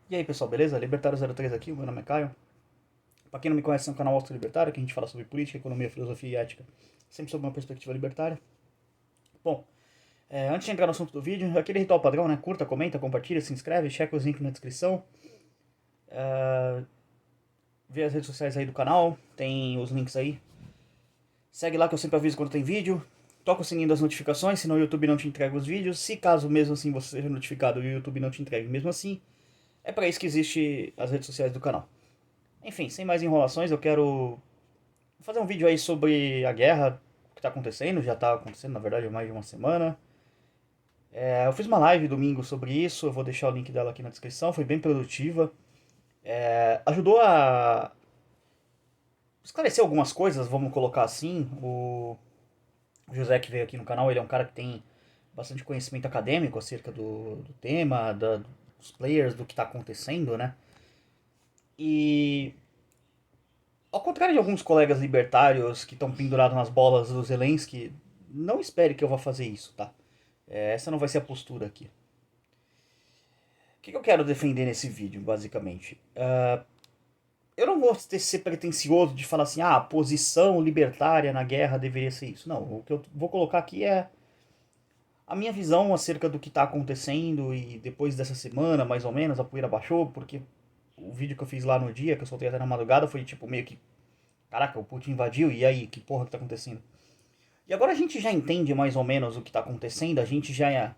E aí pessoal, beleza? Libertário03 aqui, o meu nome é Caio. Pra quem não me conhece, é um canal Auto Libertário, que a gente fala sobre política, economia, filosofia e ética, sempre sob uma perspectiva libertária. Bom, antes de entrar no assunto do vídeo, aquele ritual padrão, né? Curta, comenta, compartilha, se inscreve, checa os links na descrição. Vê as redes sociais aí do canal, tem os links aí. Segue lá que eu sempre aviso quando tem vídeo. Toca o sininho das notificações, senão o YouTube não te entrega os vídeos. Se caso mesmo assim você seja notificado e o YouTube não te entregue mesmo assim, é para isso que existe as redes sociais do canal. Enfim, sem mais enrolações, eu quero fazer um vídeo aí sobre a guerra que está acontecendo, já está acontecendo na verdade há mais de uma semana. Eu fiz uma live domingo sobre isso, eu vou deixar o link dela aqui na descrição, foi bem produtiva. Ajudou a esclarecer algumas coisas, vamos colocar assim. O José que veio aqui no canal, ele é um cara que tem bastante conhecimento acadêmico acerca do tema, dos players, do que está acontecendo, né? E ao contrário de alguns colegas libertários que estão pendurados nas bolas do Zelensky, não espere que eu vá fazer isso, tá? Essa não vai ser a postura aqui. O que eu quero defender nesse vídeo, basicamente? Eu não vou ser pretencioso de falar assim, a posição libertária na guerra deveria ser isso. Não, o que eu vou colocar aqui é a minha visão acerca do que está acontecendo e depois dessa semana, mais ou menos, a poeira baixou, porque o vídeo que eu fiz lá no dia, que eu soltei até na madrugada, foi tipo meio que, caraca, o Putin invadiu, e aí, que porra que tá acontecendo? E agora a gente já entende mais ou menos o que está acontecendo, a gente já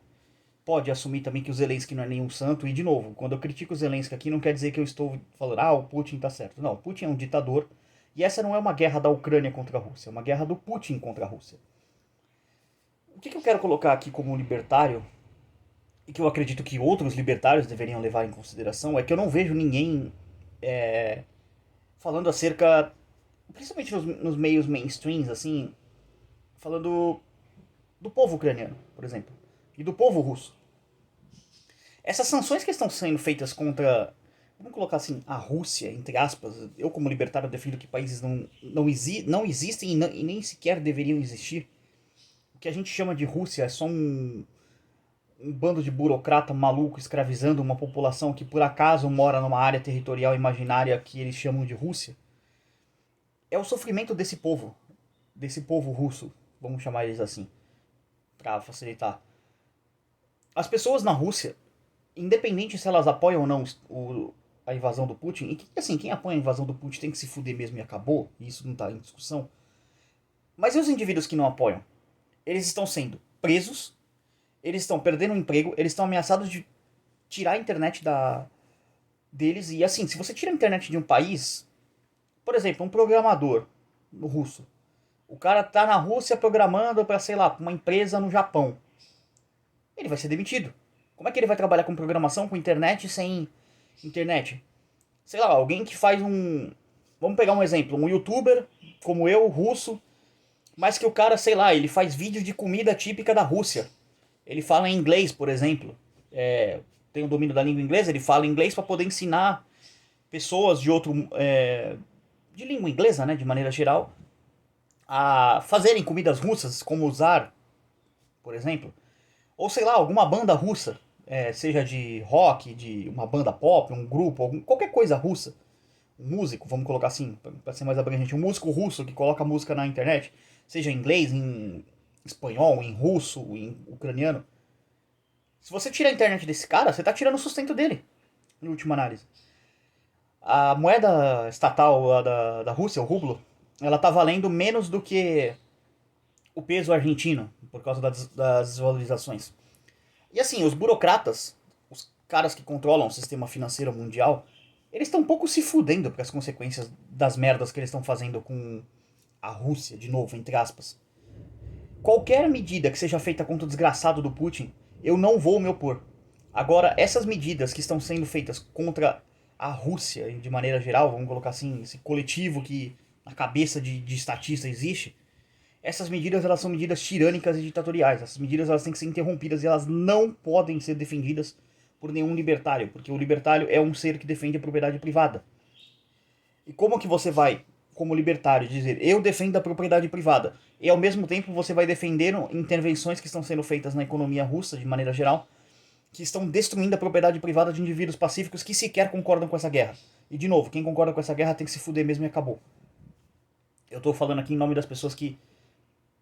pode assumir também que o Zelensky não é nenhum santo, e de novo, quando eu critico o Zelensky aqui, não quer dizer que eu estou falando, o Putin tá certo. Não, o Putin é um ditador, e essa não é uma guerra da Ucrânia contra a Rússia, é uma guerra do Putin contra a Rússia. O que eu quero colocar aqui como libertário, e que eu acredito que outros libertários deveriam levar em consideração, é que eu não vejo ninguém falando acerca, principalmente nos meios mainstreams, assim, falando do povo ucraniano, por exemplo, e do povo russo. Essas sanções que estão sendo feitas contra, vamos colocar assim, a Rússia, entre aspas, eu como libertário defendo que países não existem e nem sequer deveriam existir. O que a gente chama de Rússia é só um bando de burocrata maluco escravizando uma população que por acaso mora numa área territorial imaginária que eles chamam de Rússia. É o sofrimento desse povo russo, vamos chamar eles assim, para facilitar. As pessoas na Rússia, independente se elas apoiam ou não a invasão do Putin, e que, assim, quem apoia a invasão do Putin tem que se fuder mesmo e acabou, e isso não está em discussão. Mas e os indivíduos que não apoiam? Eles estão sendo presos, eles estão perdendo o emprego, eles estão ameaçados de tirar a internet deles. E assim, se você tira a internet de um país, por exemplo, um programador no russo, o cara tá na Rússia programando para, sei lá, uma empresa no Japão, ele vai ser demitido. Como é que ele vai trabalhar com programação, com internet, sem internet? Sei lá, alguém que faz um. Vamos pegar um exemplo, um youtuber como eu, russo, mas que o cara, sei lá, ele faz vídeos de comida típica da Rússia. Ele fala em inglês, por exemplo. Tem o domínio da língua inglesa, ele fala inglês para poder ensinar pessoas de outro. De língua inglesa, né, de maneira geral, a fazerem comidas russas, como usar, por exemplo. Ou sei lá, alguma banda russa, seja de rock, de uma banda pop, um grupo, qualquer coisa russa, um músico, vamos colocar assim, para ser mais abrangente, um músico russo que coloca música na internet, seja em inglês, em espanhol, em russo, em ucraniano. Se você tira a internet desse cara, você está tirando o sustento dele, em última análise. A moeda estatal da Rússia, o rublo, ela tá valendo menos do que o peso argentino, por causa das desvalorizações. E assim, os burocratas, os caras que controlam o sistema financeiro mundial, eles estão um pouco se fudendo para as consequências das merdas que eles estão fazendo com a Rússia, de novo, entre aspas. Qualquer medida que seja feita contra o desgraçado do Putin, eu não vou me opor. Agora, essas medidas que estão sendo feitas contra a Rússia, de maneira geral, vamos colocar assim, esse coletivo que na cabeça de estatista existe, essas medidas elas são medidas tirânicas e ditatoriais. Essas medidas elas têm que ser interrompidas e elas não podem ser defendidas por nenhum libertário, porque o libertário é um ser que defende a propriedade privada. E como que você vai, como libertário, dizer eu defendo a propriedade privada e ao mesmo tempo você vai defender intervenções que estão sendo feitas na economia russa de maneira geral que estão destruindo a propriedade privada de indivíduos pacíficos que sequer concordam com essa guerra. E de novo, quem concorda com essa guerra tem que se fuder mesmo e acabou. Eu tô falando aqui em nome das pessoas que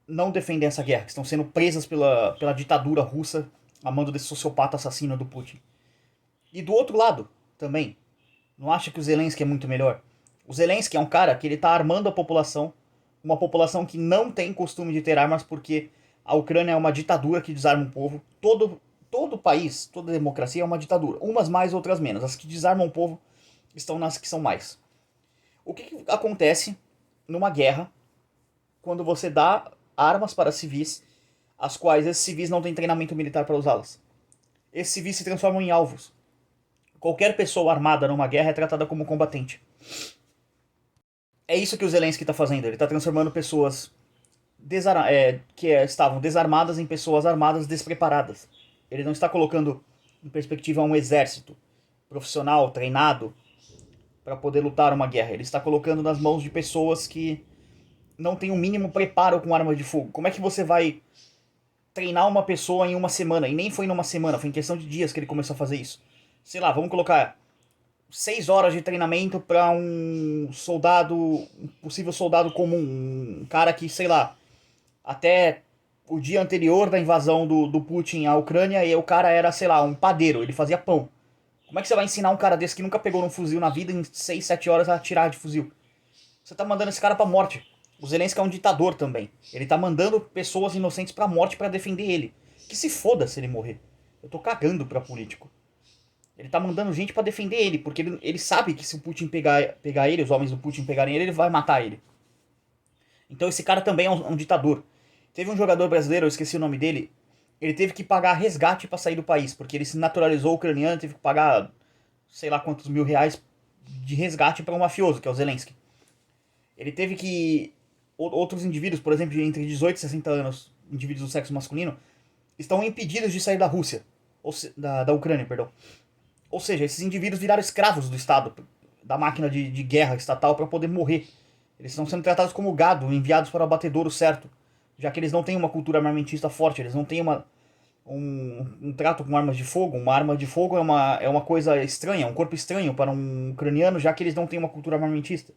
não defendem essa guerra, que estão sendo presas pela ditadura russa a mando desse sociopata assassino do Putin. E do outro lado, também, não acha que o Zelensky é muito melhor? O Zelensky é um cara que ele tá armando a população, uma população que não tem costume de ter armas porque a Ucrânia é uma ditadura que desarma o povo. Todo país, toda democracia é uma ditadura. Umas mais, outras menos. As que desarmam o povo estão nas que são mais. O que acontece numa guerra quando você dá armas para civis, as quais esses civis não têm treinamento militar para usá-las? Esses civis se transformam em alvos. Qualquer pessoa armada numa guerra é tratada como combatente. É isso que o Zelensky está fazendo. Ele está transformando pessoas que estavam desarmadas em pessoas armadas despreparadas. Ele não está colocando em perspectiva um exército profissional, treinado, para poder lutar uma guerra. Ele está colocando nas mãos de pessoas que não têm o mínimo preparo com arma de fogo. Como é que você vai treinar uma pessoa em uma semana? E nem foi numa semana, foi em questão de dias que ele começou a fazer isso. Sei lá, vamos colocar 6 horas de treinamento para um soldado, um possível soldado comum, um cara que, sei lá, até o dia anterior da invasão do Putin à Ucrânia, e o cara era, sei lá, um padeiro, ele fazia pão. Como é que você vai ensinar um cara desse que nunca pegou num fuzil na vida em 6, 7 horas a atirar de fuzil? Você tá mandando esse cara pra morte. O Zelensky é um ditador também. Ele tá mandando pessoas inocentes pra morte pra defender ele. Que se foda se ele morrer. Eu tô cagando pra político. Ele tá mandando gente pra defender ele, porque ele sabe que se o Putin pegar ele, os homens do Putin pegarem ele, ele vai matar ele. Então esse cara também é um ditador. Teve um jogador brasileiro, eu esqueci o nome dele, ele teve que pagar resgate pra sair do país, porque ele se naturalizou ucraniano, teve que pagar sei lá quantos mil reais de resgate para um mafioso, que é o Zelensky. Ele teve que... Outros indivíduos, por exemplo, entre 18 e 60 anos, indivíduos do sexo masculino, estão impedidos de sair da Rússia, da Ucrânia, perdão. Ou seja, esses indivíduos viraram escravos do Estado, da máquina de guerra estatal, para poder morrer. Eles estão sendo tratados como gado, enviados para o abatedouro certo, já que eles não têm uma cultura armamentista forte, eles não têm um trato com armas de fogo. Uma arma de fogo é uma coisa estranha, um corpo estranho para um ucraniano, já que eles não têm uma cultura armamentista.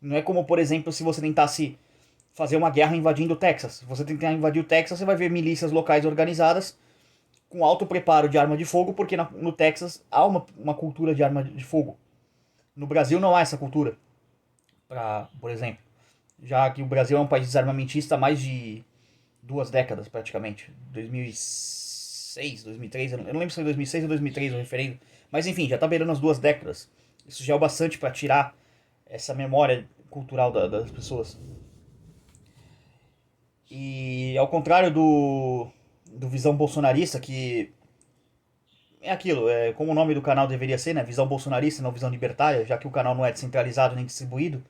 Não é como, por exemplo, se você tentasse fazer uma guerra invadindo o Texas. Se você tentar invadir o Texas, você vai ver milícias locais organizadas com alto preparo de arma de fogo, porque no Texas há uma cultura de arma de fogo. No Brasil não há essa cultura, por exemplo. Já que o Brasil é um país desarmamentista há mais de 2 décadas, praticamente. 2006, 2003, eu não lembro se foi 2006 ou 2003 o referendo. Mas enfim, já está beirando as 2 décadas. Isso já é o bastante para tirar essa memória cultural das pessoas. E ao contrário do Visão Bolsonarista, que é aquilo, como o nome do canal deveria ser, né? Visão Bolsonarista, não Visão Libertária, já que o canal não é descentralizado nem distribuído,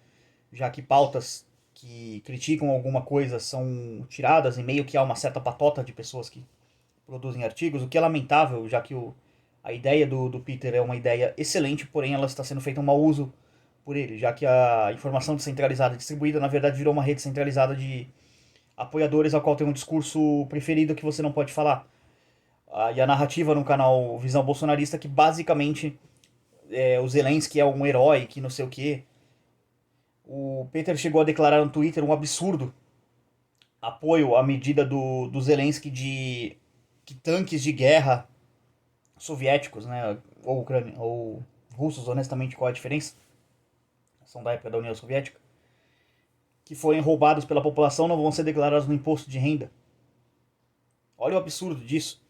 já que pautas que criticam alguma coisa são tiradas e meio que há uma certa patota de pessoas que produzem artigos, o que é lamentável, já que a ideia do Peter é uma ideia excelente, porém ela está sendo feita um mau uso por ele, já que a informação descentralizada distribuída, na verdade, virou uma rede centralizada de apoiadores ao qual tem um discurso preferido que você não pode falar. E a narrativa no canal Visão Bolsonarista que basicamente o Zelensky é um herói, que não sei o que. O Peter chegou a declarar no Twitter um absurdo apoio à medida do Zelensky de que tanques de guerra soviéticos, né, ou russos, honestamente, qual é a diferença? São da época da União Soviética, que forem roubados pela população não vão ser declarados no imposto de renda. Olha o absurdo disso.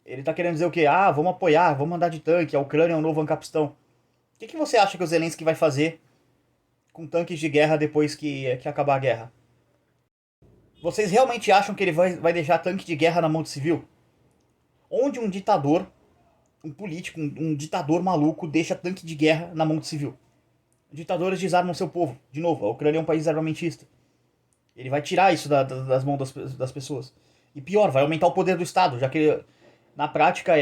Ele tá querendo dizer o quê? Ah, vamos apoiar, vamos andar de tanque, a Ucrânia é um novo Ancapistão. O que você acha que o Zelensky vai fazer com tanques de guerra depois que acabar a guerra? Vocês realmente acham que ele vai deixar tanque de guerra na mão do civil? Onde um ditador, um político, um ditador maluco deixa tanque de guerra na mão do civil? Ditadores desarmam seu povo. De novo, a Ucrânia é um país armamentista. Ele vai tirar isso das mãos das pessoas. E pior, vai aumentar o poder do Estado, já que na prática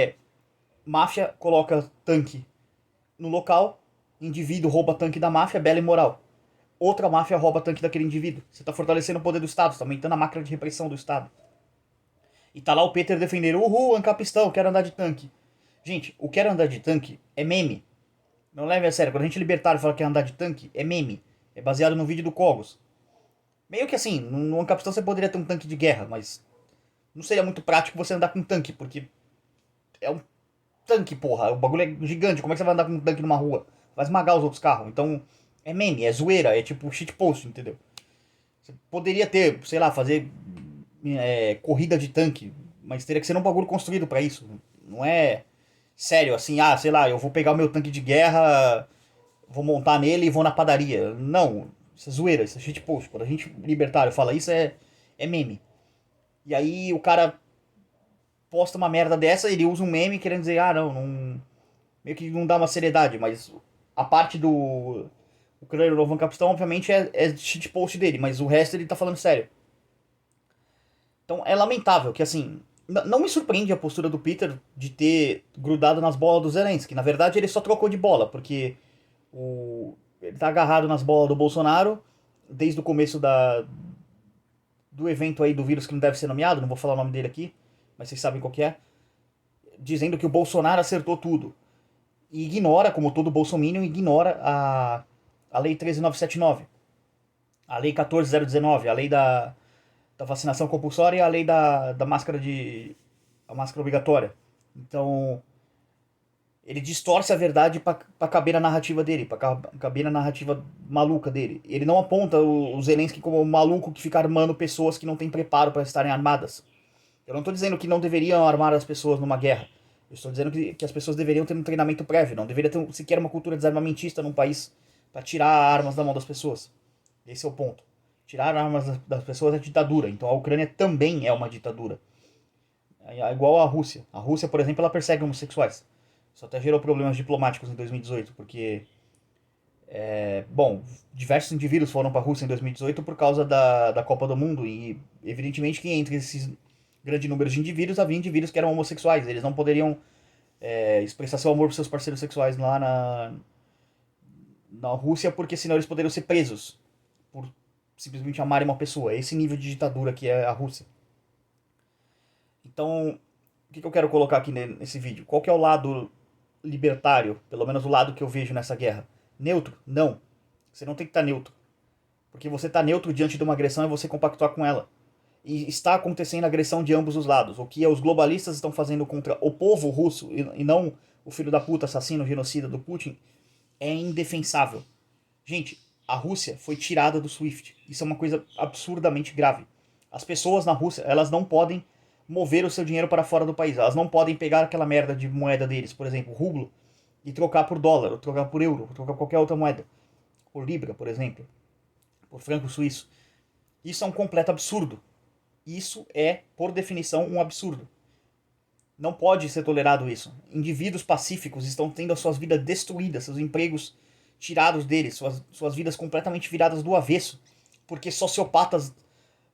máfia coloca tanque no local, indivíduo rouba tanque da máfia, bela e moral. Outra máfia rouba tanque daquele indivíduo. Você está fortalecendo o poder do Estado, está aumentando a máquina de repressão do Estado. E tá lá o Peter defendendo, uhul, Ancapistão, quero andar de tanque. Gente, o quero andar de tanque é meme. Não leve a sério, quando a gente libertário fala que quer andar de tanque, é meme. É baseado no vídeo do Kogos. Meio que assim, no Ancapistão você poderia ter um tanque de guerra, mas não seria muito prático você andar com um tanque, porque é um tanque, porra. O bagulho é gigante, como é que você vai andar com um tanque numa rua? Vai esmagar os outros carros. Então, é meme, é zoeira, é tipo shitpost, entendeu? Você poderia ter, sei lá, fazer corrida de tanque, mas teria que ser um bagulho construído pra isso. Não é sério, assim, sei lá, eu vou pegar o meu tanque de guerra, vou montar nele e vou na padaria. Não, isso é zoeira, isso é shitpost. Quando a gente libertário fala isso, é meme. E aí o cara posta uma merda dessa, ele usa um meme querendo dizer, não meio que não dá uma seriedade, mas a parte do o Crânio Novo Capistão, obviamente, é shitpost dele, mas o resto ele tá falando sério. Então é lamentável que, assim, não me surpreende a postura do Peter de ter grudado nas bolas do Zelensky. Na verdade, ele só trocou de bola, porque ele tá agarrado nas bolas do Bolsonaro desde o começo do evento aí do vírus que não deve ser nomeado, não vou falar o nome dele aqui, mas vocês sabem qual que é, dizendo que o Bolsonaro acertou tudo. E ignora, como todo bolsominion, ignora a Lei 13979, a Lei 14019, a lei da vacinação compulsória e a lei da máscara a máscara obrigatória. Então, ele distorce a verdade para caber na narrativa dele, para caber na narrativa maluca dele. Ele não aponta o Zelensky como um maluco que fica armando pessoas que não têm preparo para estarem armadas. Eu não estou dizendo que não deveriam armar as pessoas numa guerra. Eu estou dizendo que as pessoas deveriam ter um treinamento prévio. Não deveria ter sequer uma cultura desarmamentista num país para tirar armas da mão das pessoas. Esse é o ponto. Tirar armas das pessoas é ditadura. Então a Ucrânia também é uma ditadura. É igual a Rússia. A Rússia, por exemplo, ela persegue homossexuais. Isso até gerou problemas diplomáticos em 2018, porque, diversos indivíduos foram para a Rússia em 2018 por causa da Copa do Mundo, e evidentemente que entre esses grandes números de indivíduos havia indivíduos que eram homossexuais. Eles não poderiam expressar seu amor por seus parceiros sexuais lá na Rússia, porque senão eles poderiam ser presos por simplesmente amarem uma pessoa. É esse nível de ditadura que é a Rússia. Então, o que eu quero colocar aqui nesse vídeo? Qual que é o lado libertário, pelo menos o lado que eu vejo nessa guerra? Neutro? Não. Você não tem que estar neutro. Porque você estar neutro diante de uma agressão é você compactuar com ela. E está acontecendo agressão de ambos os lados. O que os globalistas estão fazendo contra o povo russo, e não o filho da puta, assassino, genocida do Putin, é indefensável. Gente, a Rússia foi tirada do SWIFT. Isso é uma coisa absurdamente grave. As pessoas na Rússia, elas não podem mover o seu dinheiro para fora do país. Elas não podem pegar aquela merda de moeda deles, por exemplo, rublo, e trocar por dólar, ou trocar por euro, ou trocar por qualquer outra moeda. Por libra, por exemplo. Por franco suíço. Isso é um completo absurdo. Isso é, por definição, um absurdo. Não pode ser tolerado isso. Indivíduos pacíficos estão tendo as suas vidas destruídas, seus empregos tirados deles, suas vidas completamente viradas do avesso, porque sociopatas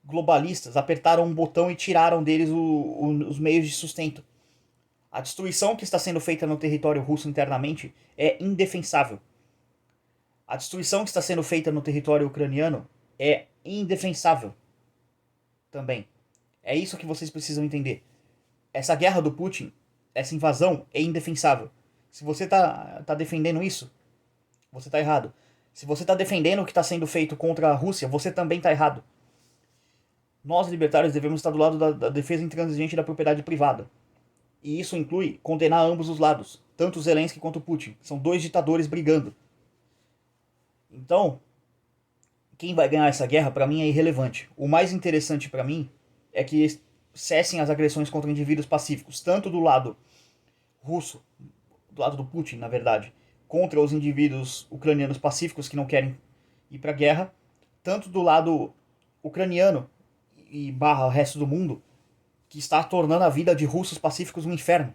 globalistas apertaram um botão e tiraram deles os meios de sustento. A destruição que está sendo feita no território russo internamente é indefensável. A destruição que está sendo feita no território ucraniano é indefensável também. É isso que vocês precisam entender. Essa guerra do Putin, essa invasão é indefensável. Se você tá defendendo isso, você tá errado. Se você tá defendendo o que está sendo feito contra a Rússia, você também tá errado. Nós, libertários, devemos estar do lado da defesa intransigente da propriedade privada. E isso inclui condenar ambos os lados, tanto o Zelensky quanto o Putin. São dois ditadores brigando. Então, quem vai ganhar essa guerra, para mim, é irrelevante. O mais interessante para mim é que cessem as agressões contra indivíduos pacíficos, tanto do lado russo, do lado do Putin, na verdade, contra os indivíduos ucranianos pacíficos que não querem ir para a guerra, tanto do lado ucraniano e barra o resto do mundo, que está tornando a vida de russos pacíficos um inferno.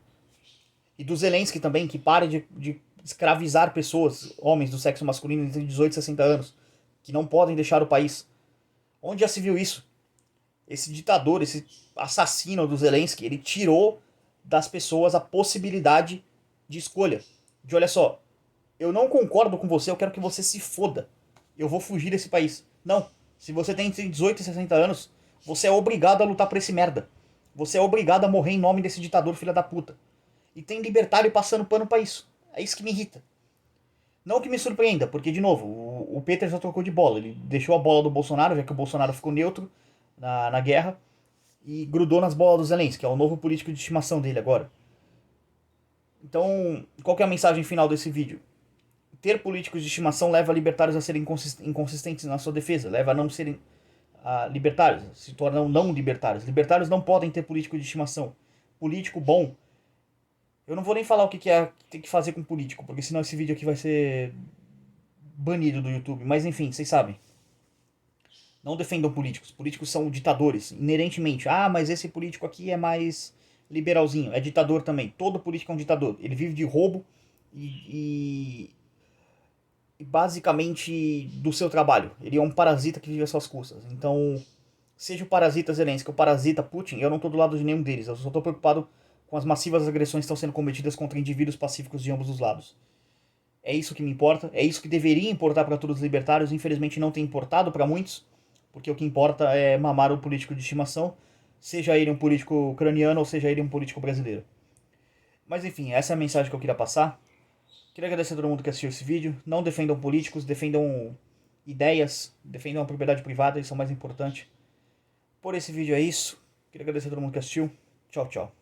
E do Zelensky também, que pare de escravizar pessoas, homens do sexo masculino entre 18 e 60 anos, que não podem deixar o país. Onde já se viu isso? Esse ditador, esse assassino do Zelensky, ele tirou das pessoas a possibilidade de escolha. De olha só, eu não concordo com você, eu quero que você se foda. Eu vou fugir desse país. Não. Se você tem entre 18 e 60 anos, você é obrigado a lutar por esse merda. Você é obrigado a morrer em nome desse ditador filha da puta. E tem libertário passando pano pra isso. É isso que me irrita. Não que me surpreenda, porque, de novo, o Peter já trocou de bola. Ele deixou a bola do Bolsonaro, já que o Bolsonaro ficou neutro na guerra, e grudou nas bolas do Zelensky, que é o novo político de estimação dele agora. Então, qual que é a mensagem final desse vídeo? Ter políticos de estimação leva libertários a serem inconsistentes na sua defesa, leva a não serem libertários, se tornam não libertários. Libertários não podem ter político de estimação. Político bom. Eu não vou nem falar o que é que tem que fazer com político, porque senão esse vídeo aqui vai ser banido do YouTube. Mas enfim, vocês sabem. Não defendam políticos. Políticos são ditadores, inerentemente. Ah, mas esse político aqui é mais liberalzinho. É ditador também. Todo político é um ditador. Ele vive de roubo e basicamente do seu trabalho. Ele é um parasita que vive às suas custas. Então, seja o parasita Zelensky ou o parasita Putin, eu não estou do lado de nenhum deles. Eu só estou preocupado com as massivas agressões que estão sendo cometidas contra indivíduos pacíficos de ambos os lados. É isso que me importa, é isso que deveria importar para todos os libertários. Infelizmente não tem importado para muitos, porque o que importa é mamar o político de estimação, seja ele um político ucraniano ou seja ele um político brasileiro. Mas enfim, essa é a mensagem que eu queria passar. Queria agradecer a todo mundo que assistiu esse vídeo. Não defendam políticos, defendam ideias, defendam a propriedade privada, isso é o mais importante. Por esse vídeo é isso. Queria agradecer a todo mundo que assistiu. Tchau, tchau.